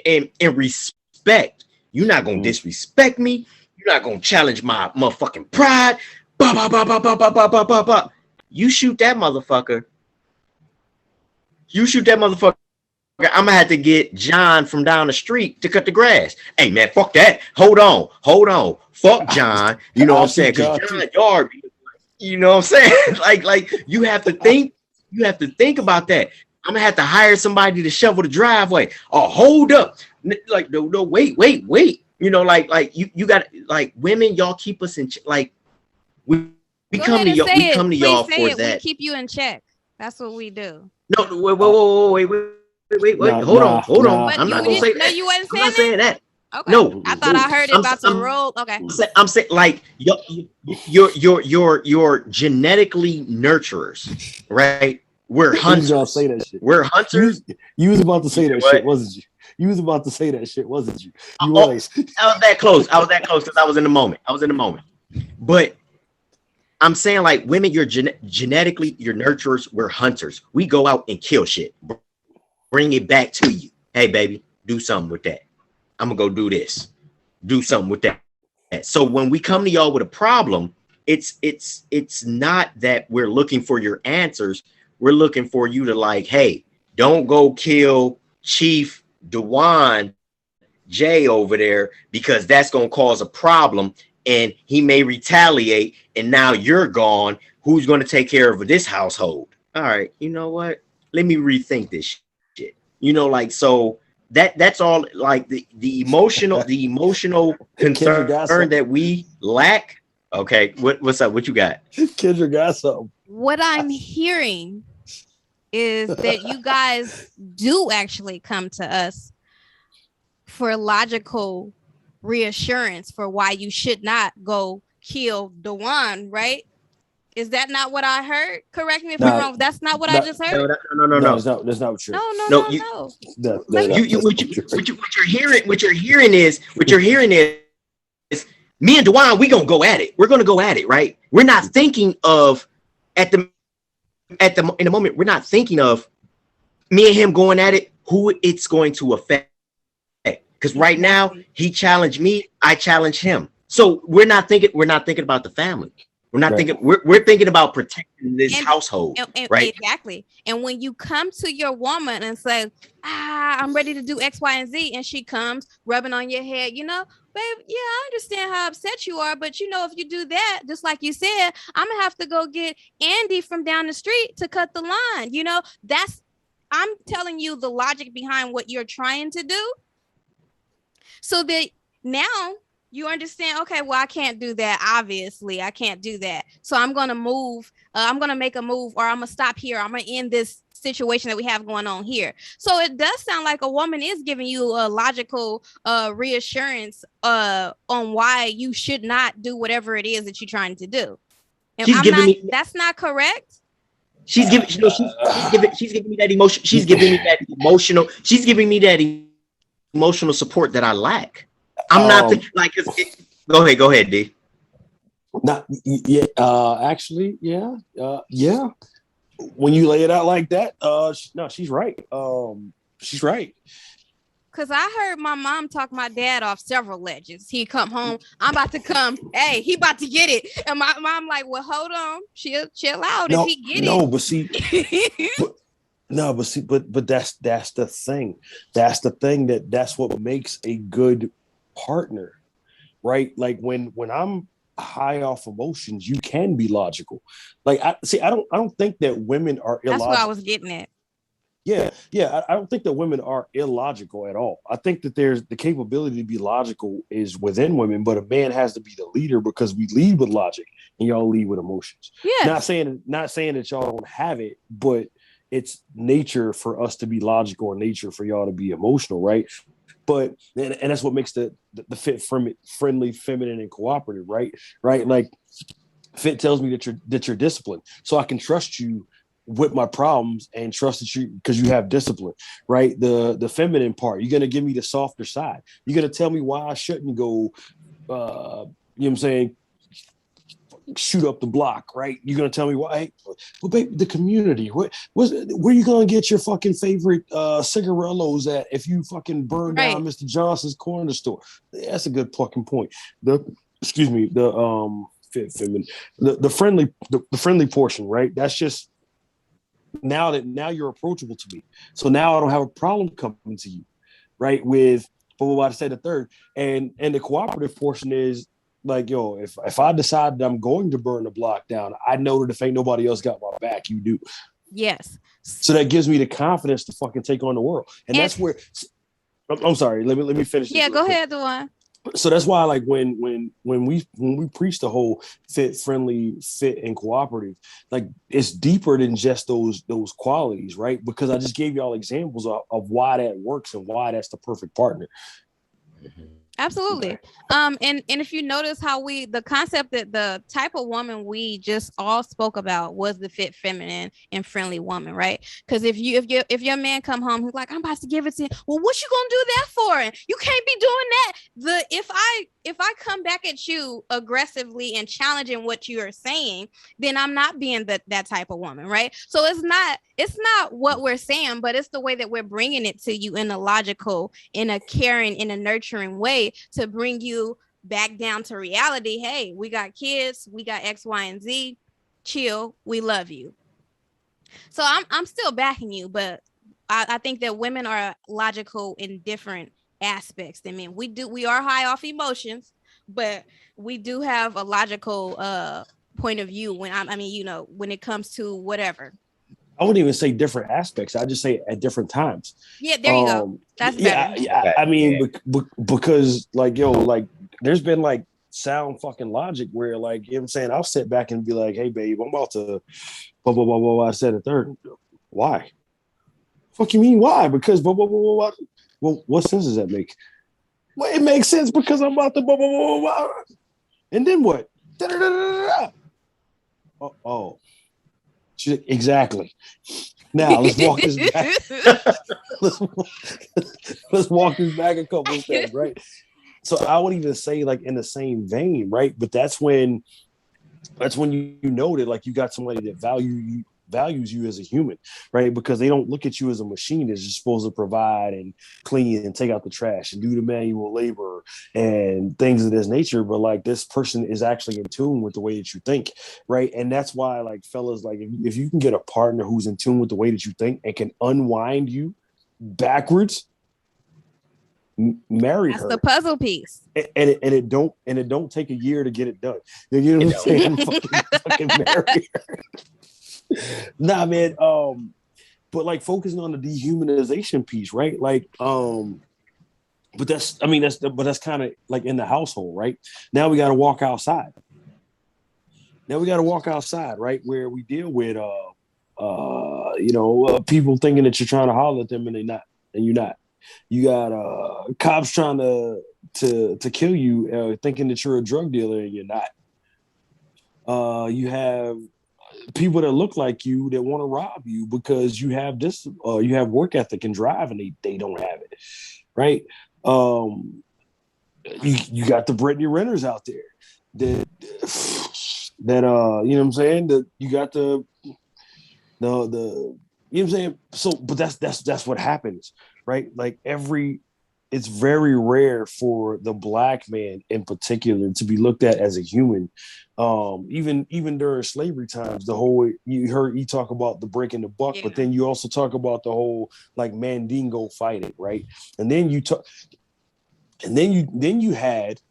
C: and respect. You're not gonna disrespect me. You're not gonna challenge my motherfucking pride. Bah, bah, bah, bah, bah, bah, bah, bah, bah, bah. You shoot that motherfucker. I'm gonna have to get John from down the street to cut the grass. Hey man, fuck that. Hold on. Fuck John. You know what I'm saying? Because John Yard, you know what I'm saying? like you have to think about that. I'm gonna have to hire somebody to shovel the driveway. Oh, hold up. Like, no, wait. Like you got, like, women, y'all keep us in like we come to y'all for that.
B: We keep you in check. That's what we do.
C: No, wait. Hold on. I'm not gonna say that. No, you wasn't saying that. I'm not saying that. Okay. No,
B: I thought I heard it about the roll. Okay.
C: I'm saying like you're genetically nurturers, right? We're hunters.
A: Say that shit.
C: We're hunters.
A: You was about to say that shit, wasn't you? You was about to say that shit, wasn't you? You
C: was. I was that close because I was in the moment. But I'm saying, like, women, you're genetically, you're nurturers. We're hunters. We go out and kill shit. Bring it back to you. Hey, baby, do something with that. I'm gonna go do this. Do something with that. So when we come to y'all with a problem, it's not that we're looking for your answers. We're looking for you to, like, hey, don't go kill Chief Dewan J over there because that's gonna cause a problem and he may retaliate and now you're gone. Who's gonna take care of this household? All right, you know what? Let me rethink this shit. Like, so that's all, like the emotional concern that we lack. Okay, what's up? What you got?
A: Kendra got something.
B: What I'm hearing is that you guys do actually come to us for logical reassurance for why you should not go kill Dewan, right? Is that not what I heard? Correct me if I'm wrong. That's not what I just heard.
A: No. That's not true.
B: No.
C: What you're hearing is me and Dewan, we gonna go at it. We're gonna go at it, right? We're not thinking of in the moment. We're not thinking of me and him going at it. Who it's going to affect? Because right now he challenged me, I challenge him. So we're not thinking about the family. We're not
A: Right.
C: thinking. We're thinking about protecting this
B: And,
C: household, right?
B: exactly. And when you come to your woman and say, I'm ready to do X, Y, and Z, and she comes rubbing on your head, babe, yeah, I understand how upset you are, but if you do that, just like you said, I'm gonna have to go get Andy from down the street to cut the line. I'm telling you the logic behind what you're trying to do, so that now you understand, okay, well, I can't do that. Obviously, I can't do that. So I'm going to move. I'm going to make a move, or I'm going to stop here. I'm going to end this situation that we have going on here. So it does sound like a woman is giving you a logical reassurance on why you should not do whatever it is that you're trying to do. And that's not correct.
C: She's giving me that emotion. She's giving me that emotional. She's giving me that emotional support that I lack. I'm not like. Go ahead, D.
A: Not yeah. Actually, yeah. Yeah. When you lay it out like that, no, she's right. She's right.
B: Cause I heard my mom talk my dad off several ledges. He'd come home, I'm about to come. Hey, he about to get it. And my mom like, well, hold on, chill out. If he get it.
A: But see, but that's the thing. That's the thing that's what makes a good partner, right? Like when I'm high off emotions, you can be logical. Like I don't think that women are illogical.
B: That's what I was getting at.
A: Yeah. I don't think that women are illogical at all. I think that there's the capability to be logical is within women, but a man has to be the leader because we lead with logic and y'all lead with emotions.
B: Yeah.
A: Not saying that y'all don't have it, but it's nature for us to be logical and nature for y'all to be emotional, right? But and that's what makes the fit friendly, feminine, and cooperative, right? Like fit tells me that you're disciplined, so I can trust you with my problems and trust that you because you have discipline, right? The feminine part, you're gonna give me the softer side. You're gonna tell me why I shouldn't go. You know what I'm saying? Shoot up the block, right? You're gonna tell me why? Hey, well, babe, the community. Where you gonna get your fucking favorite cigarillos at if you fucking burn down Mr. Johnson's corner store? That's a good fucking point. The friendly portion, right? That's just now you're approachable to me. So now I don't have a problem coming to you, right? With what I said the third, and the cooperative portion is. Like, yo, if I decide that I'm going to burn the block down, I know that if ain't nobody else got my back, you do.
B: Yes.
A: So that gives me the confidence to fucking take on the world. And that's where I'm sorry, let me finish.
B: Yeah, go ahead, the one.
A: So that's why, like, when we preach the whole fit, friendly, fit, and cooperative, like it's deeper than just those qualities, right? Because I just gave y'all examples of why that works and why that's the perfect partner.
B: Absolutely. And if you notice how the concept that the type of woman we just all spoke about was the fit, feminine, and friendly woman, right? Because if your man come home, he's like, I'm about to give it to you. Well, what you gonna do that for? You can't be doing that. If I come back at you aggressively and challenging what you are saying, then I'm not being that type of woman, right? So it's not what we're saying, but it's the way that we're bringing it to you in a logical, in a caring, in a nurturing way to bring you back down to reality. Hey, we got kids, we got X, Y, and Z. Chill, we love you. So I'm still backing you, but I think that women are logical in different aspects than men. We are high off emotions, but we do have a logical point of view when when it comes to whatever.
A: I wouldn't even say different aspects. I just say at different times.
B: Yeah, there you go. That's better.
A: Yeah. I mean, because like, yo, like there's been like sound fucking logic where like, you know what I'm saying? I'll sit back and be like, hey, babe, I'm about to blah, blah, blah, blah. I said a third. Why? Fuck you mean why? Because blah, blah, blah, blah. Well, what sense does that make? Well, it makes sense because I'm about to blah, blah, blah, blah. And then what? Oh. Exactly. Now let's walk this back. let's walk this back a couple of steps, right? So I would even say like in the same vein, right? But that's when you know that like you got somebody that values you as a human, right? Because they don't look at you as a machine that's just supposed to provide and clean and take out the trash and do the manual labor and things of this nature. But like this person is actually in tune with the way that you think, right? And that's why, like, fellas, like if you can get a partner who's in tune with the way that you think and can unwind you backwards, marry
B: That's
A: her.
B: the puzzle piece.
A: And it don't take a year to get it done. You know what I'm saying? fucking marry her. Nah, man. But like focusing on the dehumanization piece, right? Like, but that's kind of like in the household, right? Now we got to walk outside. Right? Where we deal with people thinking that you're trying to holler at them and you're not. You got cops trying to kill you, thinking that you're a drug dealer and you're not. You have people that look like you that want to rob you because you have this, you have work ethic and drive, and they don't have it, right? You got the Brittany Renters out there that you know what I'm saying, that you got the you know what I'm saying. So, but that's what happens, right? Like it's very rare for the black man in particular to be looked at as a human. Even during slavery times, you talk about the breaking the buck, but then you also talk about the whole like Mandingo fighting, right? And then you had,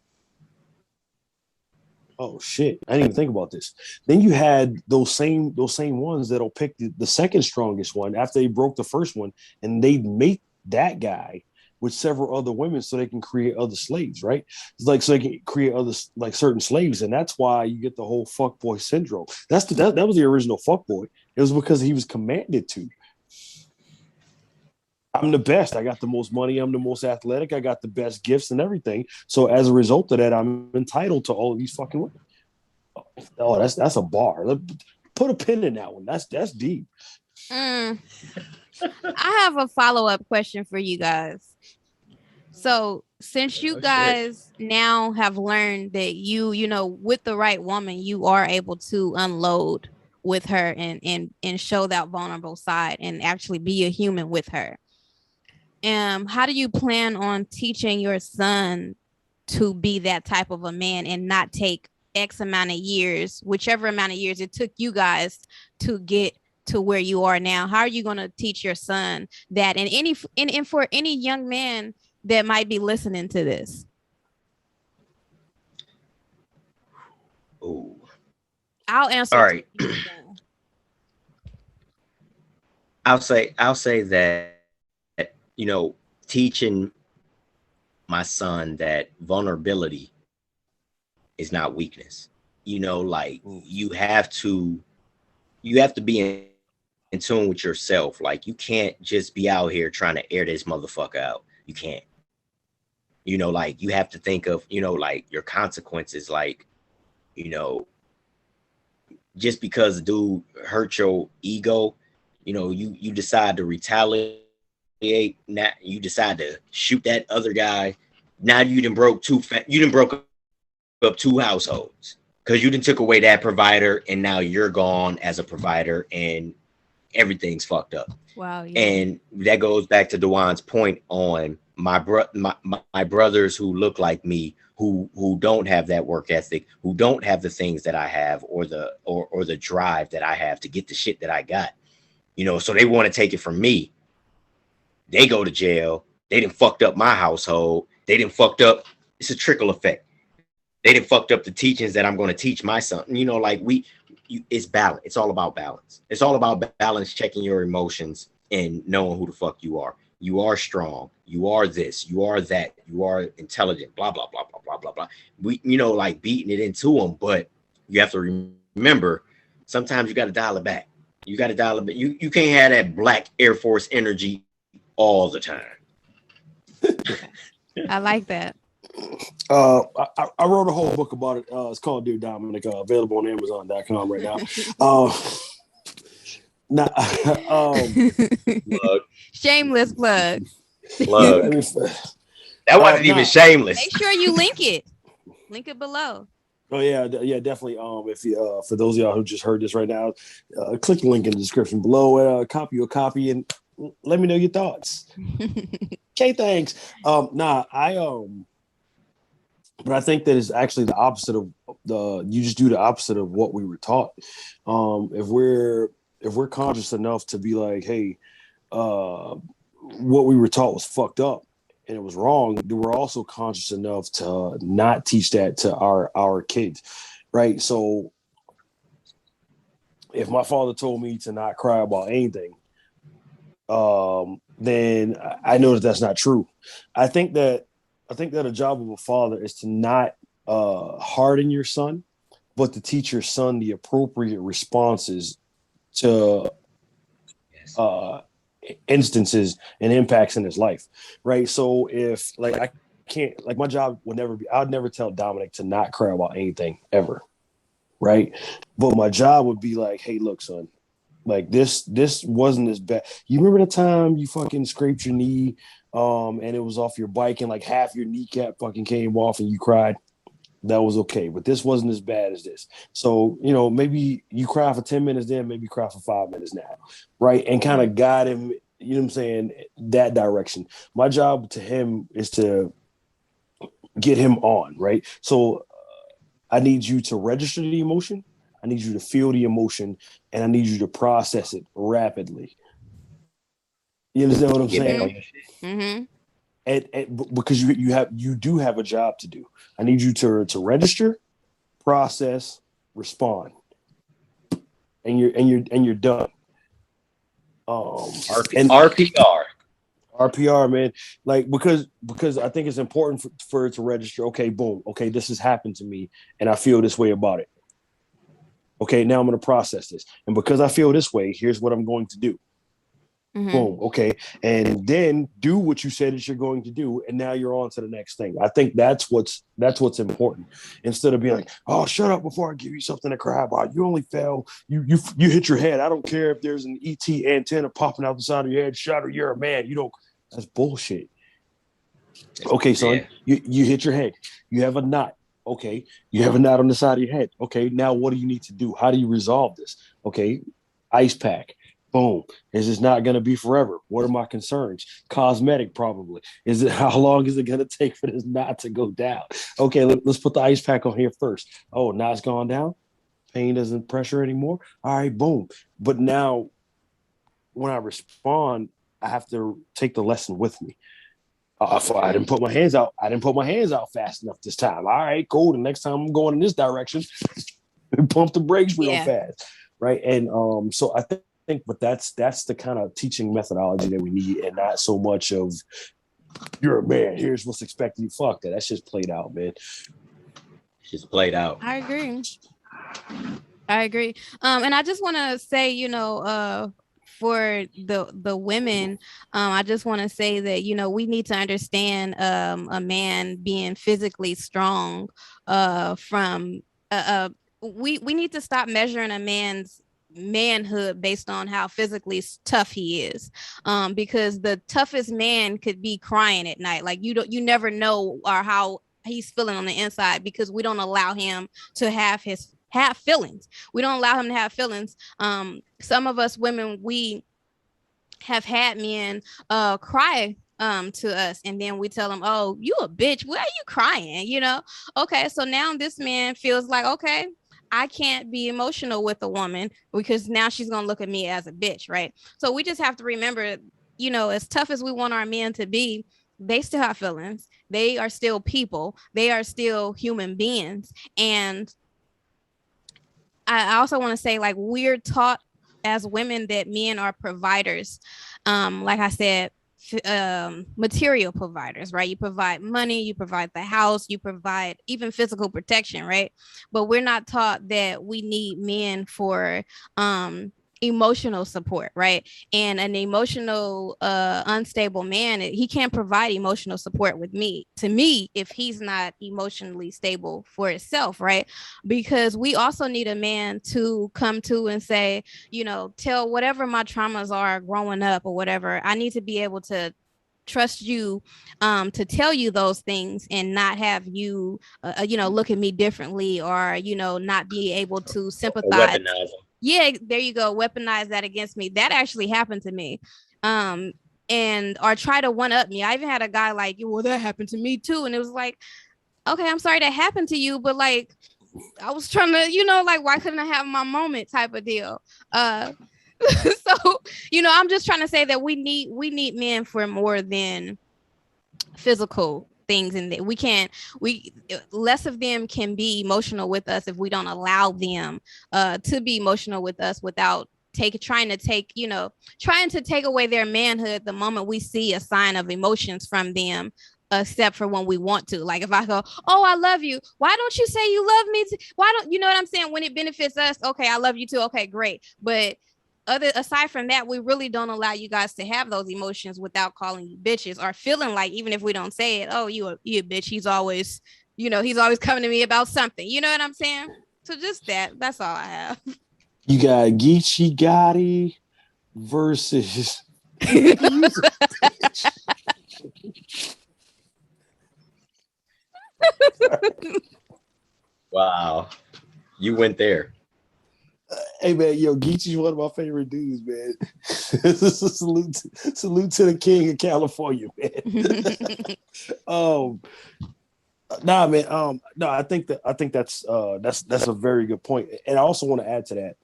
A: oh shit, I didn't even think about this. Then you had those same ones that'll pick the second strongest one after they broke the first one, and they make that guy with several other women so they can create other slaves, right? It's like so they can create other like certain slaves, and that's why you get the whole fuckboy syndrome. That was the original fuckboy. It was because he was commanded to. I'm the best. I got the most money. I'm the most athletic. I got the best gifts and everything. So as a result of that, I'm entitled to all of these fucking women. Oh, that's a bar. Put a pin in that one. That's deep.
B: I have a follow-up question for you guys. So since you guys now have learned that you know, with the right woman, you are able to unload with her and show that vulnerable side and actually be a human with her. How do you plan on teaching your son to be that type of a man and not take X amount of years, whichever amount of years it took you guys to get to where you are now? How are you going to teach your son that? And for any young man that might be listening to this?
C: Oh,
B: I'll answer.
C: All right. I'll say that, you know, teaching my son that vulnerability is not weakness. You know, like you have to be in tune with yourself. Like you can't just be out here trying to air this motherfucker out. You can't. You know, like you have to think of, you know, like your consequences. Like, you know, just because dude hurt your ego, you know, you decide to retaliate. Now you decide to shoot that other guy. Now you done broke up two households because you done took away that provider, and now you're gone as a provider, and everything's fucked up.
B: Wow. Yeah.
C: And that goes back to Dewan's point on my brothers who look like me, who don't have that work ethic, who don't have the things that I have, or the drive that I have to get the shit that I got. You know, so they want to take it from me. They go to jail. They done fucked up my household. They done fucked up. It's a trickle effect. They done fucked up the teachings that I'm going to teach my son. You know, like it's balance. It's all about balance. It's all about balance, checking your emotions and knowing who the fuck you are. You are strong. You are this. You are that. You are intelligent. Blah, blah, blah, blah, blah, blah, blah. We, you know, like beating it into them. But you have to remember, sometimes you got to dial it back. You got to dial it back. You can't have that black Air Force energy all the time.
B: I like that.
A: I wrote a whole book about it. It's called Dear Dominic, available on Amazon.com right now.
C: Plug.
B: Shameless plug.
C: That wasn't even shameless.
B: Make sure you link it. Link it below.
A: Oh yeah, definitely. If you for those of y'all who just heard this right now, click the link in the description below. Copy a copy and let me know your thoughts. Okay, thanks. But I think that is actually the opposite of the. You just do the opposite of what we were taught. If we're conscious enough to be like, hey, what we were taught was fucked up and it was wrong, then we're also conscious enough to not teach that to our kids, right? So if my father told me to not cry about anything, then I know that that's not true. I think that a job of a father is to not harden your son, but to teach your son the appropriate responses to
C: Yes.
A: uh, instances and impacts in his life, right? So if like I can't like my job would never be, I'd never tell Dominic to not cry about anything ever, right? But my job would be like, hey, look, son, like this wasn't as bad. You remember the time you fucking scraped your knee, and it was off your bike and like half your kneecap fucking came off and you cried? That was okay, but this wasn't as bad as this. So, maybe you cry for 10 minutes then, maybe cry for 5 minutes now, right? And kind of guide him, you know what I'm saying, that direction. My job to him is to get him on, right? So I need you to register the emotion, I need you to feel the emotion, and I need you to process it rapidly. You understand what I'm
C: Get back
A: saying?
C: on your shit.
B: Mm-hmm.
A: Because you do have a job to do. I need you to register, process, respond, and you're done. And
C: RPR.
A: RPR, man, like because I think it's important for it to register. Okay, boom. Okay, this has happened to me, and I feel this way about it. Okay, now I'm going to process this, and because I feel this way, here's what I'm going to do.
B: Mm-hmm.
A: Boom. Okay. And then do what you said that you're going to do. And now you're on to the next thing. I think that's what's important. Instead of being like, oh, shut up before I give you something to cry about. You only fell. You hit your head. I don't care if there's an ET antenna popping out the side of your head. Shut up. You're a man. You don't. That's bullshit. Okay, son.
C: Yeah.
A: You hit your head. You have a knot. Okay. You have a knot on the side of your head. Okay. Now what do you need to do? How do you resolve this? Okay. Ice pack. Boom. Is this not going to be forever? What are my concerns? Cosmetic, probably. Is it how long is it going to take for this knot to go down? Okay, let's put the ice pack on here first. Oh, knot's gone down. Pain doesn't pressure anymore. All right, boom. But now when I respond, I have to take the lesson with me. I didn't put my hands out. I didn't put my hands out fast enough this time. All right, cool. The next time I'm going in this direction, pump the brakes real
B: Yeah.
A: fast, right? And so I think, but that's the kind of teaching methodology that we need, and not so much of you're a man. Here's what's expected. You fuck that. That's just played out, man.
C: She's played out.
B: I agree. I agree. And I just want to say, for the women, I just want to say that, we need to understand a man being physically strong from we need to stop measuring a man's manhood based on how physically tough he is, because the toughest man could be crying at night. Like you never know or how he's feeling on the inside, because we don't allow him to have feelings. We don't allow him to have feelings. Some of us women, we have had men cry to us, and then we tell them, oh, you a bitch, why are you crying? Okay, so now this man feels like, okay, I can't be emotional with a woman because now she's gonna look at me as a bitch, right? So we just have to remember, as tough as we want our men to be, they still have feelings. They are still people. They are still human beings. And I also want to say, like, we're taught as women that men are providers. Like I said, material providers, right? You provide money, you provide the house, you provide even physical protection, right? But we're not taught that we need men for emotional support, right? And an emotional unstable man, he can't provide emotional support with me to me if he's not emotionally stable for itself, right? Because we also need a man to come to and say, tell whatever my traumas are growing up or whatever, I need to be able to trust you to tell you those things and not have you look at me differently, or not be able to sympathize.
C: Weaponize them.
B: Yeah, there you go. Weaponize that against me. That actually happened to me. And or try to one up me. I even had a guy like, well, that happened to me too. And it was like, okay, I'm sorry that happened to you, but like, I was trying to, like, why couldn't I have my moment type of deal? So, I'm just trying to say that we need men for more than physical things, and that we less of them can be emotional with us if we don't allow them to be emotional with us without trying to take away their manhood the moment we see a sign of emotions from them, except for when we want to. Like if I go, oh, I love you, why don't you say you love me why don't you know what I'm saying? When it benefits us, okay, I love you too, okay, great. But aside from that, we really don't allow you guys to have those emotions without calling you bitches, or feeling like, even if we don't say it, oh, you a bitch, he's always coming to me about something, you know what I'm saying? So just that's all I have.
A: You got Geechee Gotti versus
C: Wow, you went there.
A: Hey man, yo, Geechee's one of my favorite dudes, man. salute to the king of California, man. Nah, man. No, I think that's a very good point. And I also want to add to that.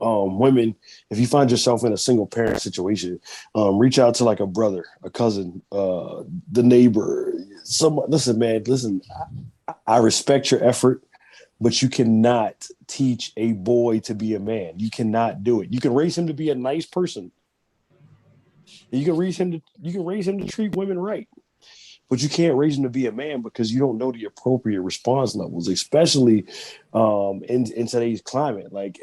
A: Women, if you find yourself in a single parent situation, reach out to like a brother, a cousin, the neighbor, someone. Listen, I respect your effort, but you cannot teach a boy to be a man. You cannot do it. You can raise him to be a nice person. You can raise him to treat women right. But you can't raise him to be a man because you don't know the appropriate response levels, especially in today's climate. Like,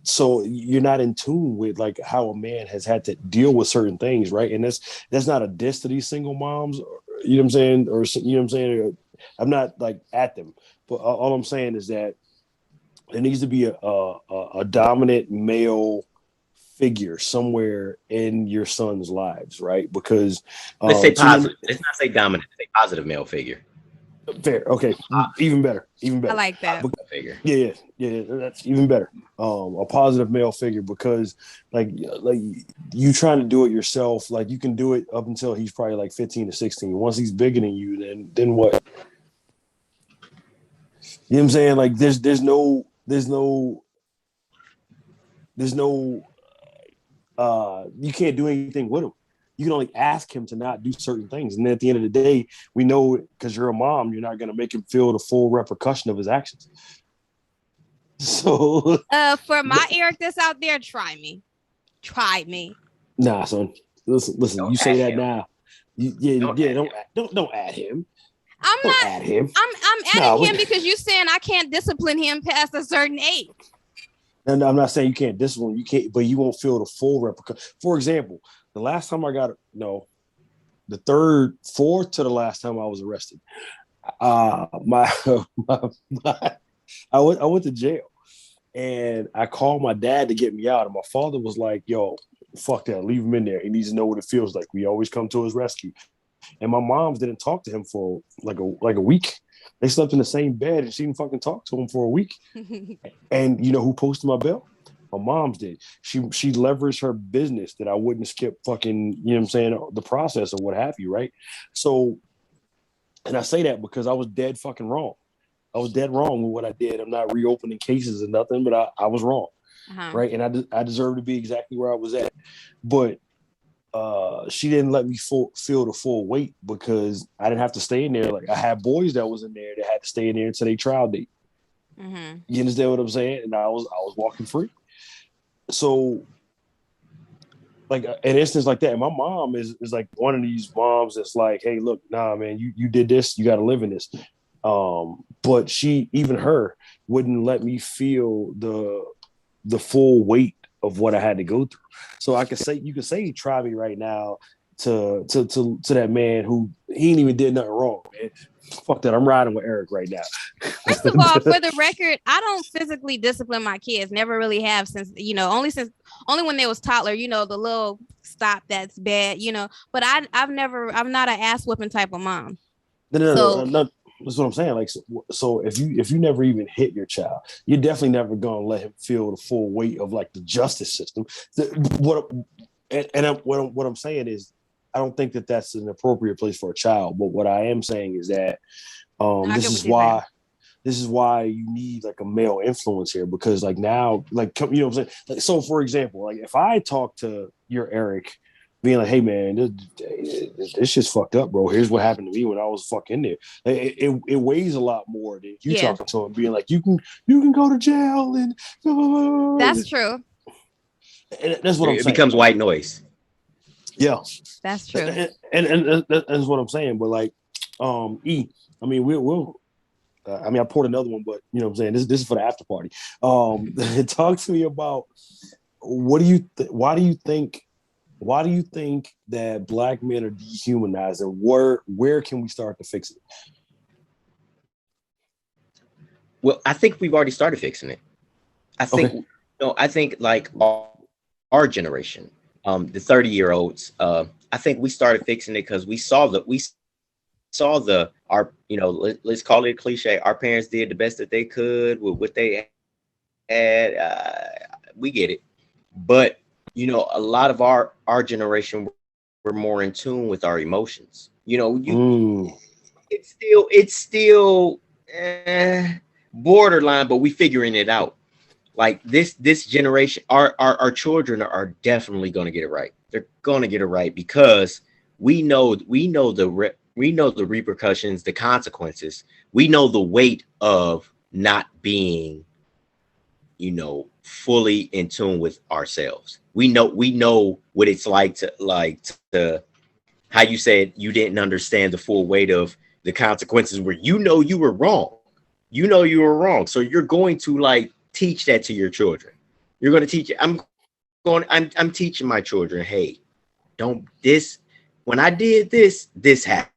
A: so you're not in tune with like how a man has had to deal with certain things, right? And that's not a diss to these single moms, you know what I'm saying? Or you know what I'm saying? I'm not like at them, but all I'm saying is that there needs to be a dominant male figure somewhere in your son's lives, right? Because
C: Let's say positive. Let's not say dominant. Say positive male figure.
A: Fair. Okay. Even better.
B: I like that.
C: Figure.
A: Yeah. That's even better. A positive male figure, because like you trying to do it yourself. Like you can do it up until he's probably like 15 to 16. Once he's bigger than you, then what? You know what I'm saying? Like there's no you can't do anything with him. You can only ask him to not do certain things. And then at the end of the day, we know because you're a mom, you're not going to make him feel the full repercussion of his actions. So
B: for my Eric that's out there, try me.
A: Nah, son. Listen,
C: don't
A: you say that
C: him.
A: Now. Don't add him.
B: I'm adding him
A: but,
B: because you're saying I can't discipline him past a certain age.
A: No, I'm not saying you can't discipline. You can't, but you won't feel the full repercussion. For example, the last time the fourth to the last time I was arrested, I went to jail, and I called my dad to get me out, and my father was like, "Yo, fuck that, leave him in there. He needs to know what it feels like. We always come to his rescue." And my moms didn't talk to him for like a week. They slept in the same bed, and she didn't fucking talk to him for a week. And you know who posted my bail? My mom's did. She leveraged her business that I wouldn't skip fucking, you know what I'm saying, the process or what have you, right? So, and I say that because I was dead fucking wrong. I was dead wrong with what I did. I'm not reopening cases or nothing, but I was wrong, right? And I deserve to be exactly where I was at. But she didn't let me feel the full weight because I didn't have to stay in there. Like I had boys that was in there that had to stay in there until they trial date.
B: Mm-hmm.
A: You understand what I'm saying? And I was walking free. So like an instance like that, and my mom is like one of these moms that's like, hey, look, nah, man, you did this, you got to live in this. But she, even her, wouldn't let me feel the full weight of what I had to go through. So you could say try me right now to that man who he ain't even did nothing wrong, man. Fuck that, I'm riding with Eric right now.
B: First of all, for the record, I don't physically discipline my kids. Never really have, since only since only when they was toddler, you know, the little stop that's bad, you know. But I'm not an ass whipping type of mom.
A: No. That's what I'm saying. Like, so if you never even hit your child, you're definitely never gonna let him feel the full weight of like the justice system. What I'm saying is, I don't think that that's an appropriate place for a child. But what I am saying is that this is why you need like a male influence here, because like now, like, you know what I'm saying? Like, so for example, like if I talk to your Eric being like, hey man, this shit's fucked up, bro. Here's what happened to me when I was fucking there. It weighs a lot more than you talking to him being like, you can go to jail and
B: that's true.
A: And that's what I'm saying.
C: It becomes white noise.
A: Yeah,
B: that's true.
A: And that's what I'm saying. But like, I mean, we'll. I mean, I poured another one, but you know what I'm saying? This is for the after party. Talk to me about why do you think that Black men are dehumanized, and where can we start to fix it?
C: Well, I think we've already started fixing it. I think I think like our generation, the 30-year-olds, I think we started fixing it because we saw our, you know, let's call it a cliche. Our parents did the best that they could with what they had. We get it, but you know, a lot of our generation were more in tune with our emotions. You know, it's still borderline, but we figuring it out. Like this generation, our children are definitely going to get it right. They're going to get it right because we know the repercussions, the consequences. We know the weight of not being, you know, fully in tune with ourselves. We know what it's like to how you said you didn't understand the full weight of the consequences where you know you were wrong. You know you were wrong. So you're going to like teach that to your children. You're going to teach it. I'm teaching my children, hey, don't this when I did this happened.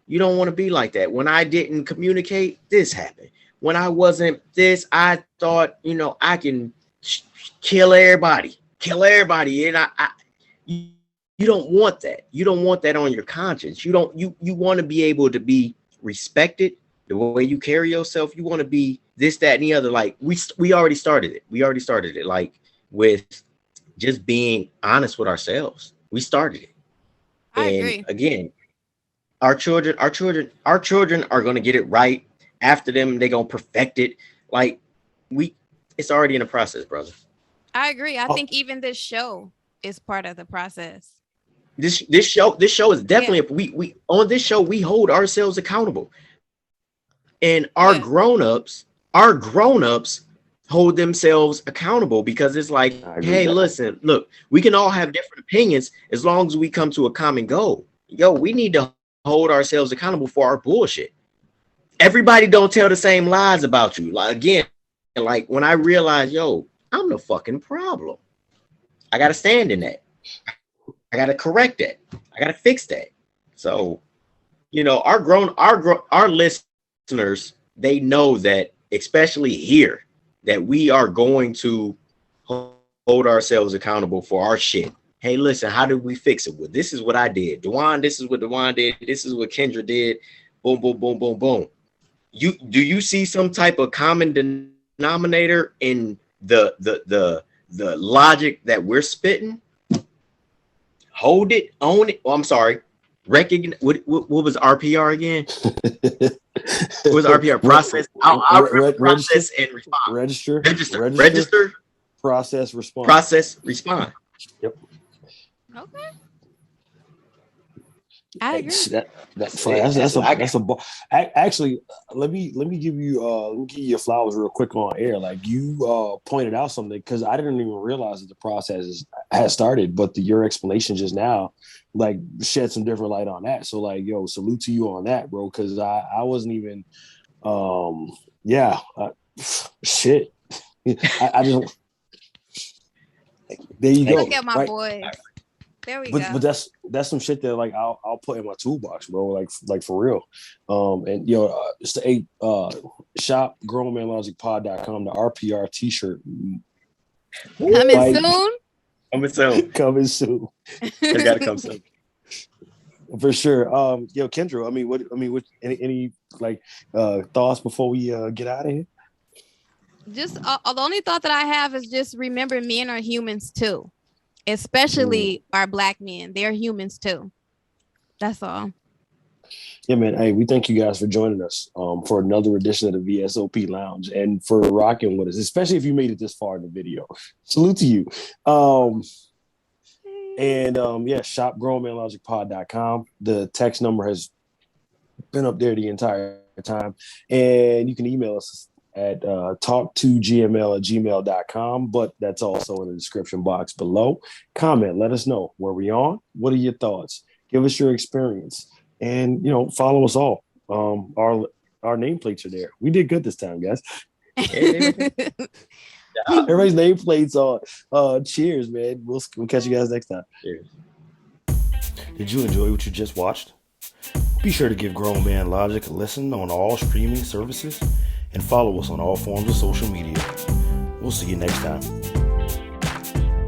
C: You don't want to be like that. When I didn't communicate, this happened. When I wasn't this, I thought, you know, I can kill everybody. And you don't want that. You don't want that on your conscience. You want to be able to be respected the way you carry yourself. You want to be this, that, and the other. Like we already started it. We already started it. Like with just being honest with ourselves. We started it.
B: I agree.
C: Again, our children are going to get it right. After them, they're going to perfect it. Like it's already in the process, brother.
B: I agree. I think even this show is part of the process.
C: This show is definitely we on this show we hold ourselves accountable, and our grown-ups hold themselves accountable because it's like, hey, listen, look, we can all have different opinions as long as we come to a common goal. Yo, we need to hold ourselves accountable for our bullshit. Everybody don't tell the same lies about you. Like again, like when I realized, yo, I'm the fucking problem. I gotta stand in that. I gotta correct that. I gotta fix that. So, you know, our listeners, they know that, especially here, that we are going to hold ourselves accountable for our shit. Hey, listen, how did we fix it? Well, this is what I did. This is what Dewan did. This is what Kendra did. Boom, boom, boom, boom, boom. Do you see some type of common denominator in the logic that we're spitting? Hold it, own it. Oh, I'm sorry. Recognize what was RPR again? What was RPR? Process. Process and respond. Register.
A: Process, respond.
C: Process, respond.
A: Yep.
B: Okay. I agree.
A: Actually, let me give you your flowers real quick on air. Like you pointed out something because I didn't even realize that the process has started, but your explanation just now like shed some different light on that. So like, yo, salute to you on that, bro. Because I wasn't even shit. I just there you go.
B: Look at my boys. There we go.
A: But that's some shit that like I'll put in my toolbox, bro. Like for real. And it's the shop grownmanlogicpod.com, the RPR t-shirt.
B: Coming
A: Like-
B: soon.
C: Coming soon.
A: Coming soon.
C: It's got to come soon.
A: For sure. Yo, Kendra, what any like thoughts before we get out of here?
B: Just the only thought that I have is just remember men are humans too, especially our Black men. They're humans too. That's all.
A: Yeah, man. Hey, we thank you guys for joining us for another edition of the VSOP Lounge and for rocking with us, especially if you made it this far in the video. Salute to you. Shop grownmanlogicpod.com. The text number has been up there the entire time. And you can email us at talk2gml@gmail.com, but that's also in the description box below. Comment, let us know where we on. What are your thoughts? Give us your experience. And follow us all. Our nameplates are there. We did good this time, guys. Everybody's nameplates on. Cheers, man. We'll catch you guys next time.
C: Cheers.
A: Did you enjoy what you just watched? Be sure to give Grown Man Logic a listen on all streaming services and follow us on all forms of social media. We'll see you next time.